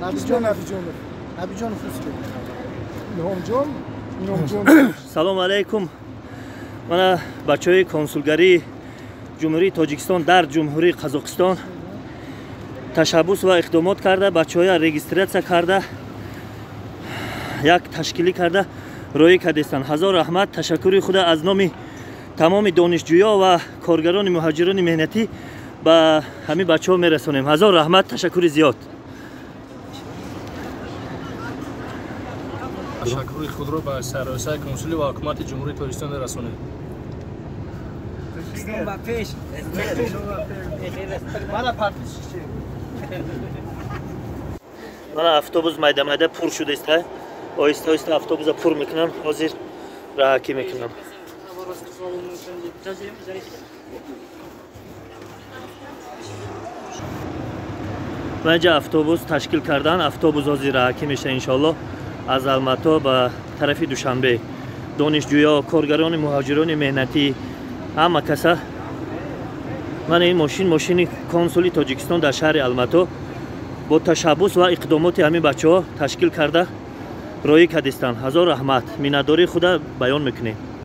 Набиҷон Фуске. Салому алайкум. Мана бачаҳои консулгарии ҷумҳурии Тоҷикистон дар ҷумҳурии Қазоқистон ташаббус ва иқдомот карда, бачаҳоя регистратсия карда, як ташкилӣ карда роҳӣ кардестанд. Ҳазор раҳмат, ташаккури худа аз номи тамоми донишҷӯё ва коргарони муҳоҷирони меҳнатӣ ба ҳамин бачаҳо мерасонем. Ҳазор раҳмат, ташаккури зиёд. تشکر خود را به سررسای کنسولی و حکومت جمهوری تاجیکستان رسانید. مانا автобус майда пур шудааст. Оҳиста оҳиста автобуса пур мекунам. ҳозир раҳакӣ мекунам. Маҷа автобус ташкил кардан, автобус ҳозир раҳакӣ мешавад иншоаллоҳ. از الماتا به طرف دوشنبه دانشجویا، کارگران مهاجران مهنتی، همه کسا من این ماشین کنسولی تاجیکستان در شهر الماتا با تشبث و اقدامات همین بچه‌ها تشکیل کرده راهی کردستند. هزار رحمت، میnnatdori خدا بیان میکنیم.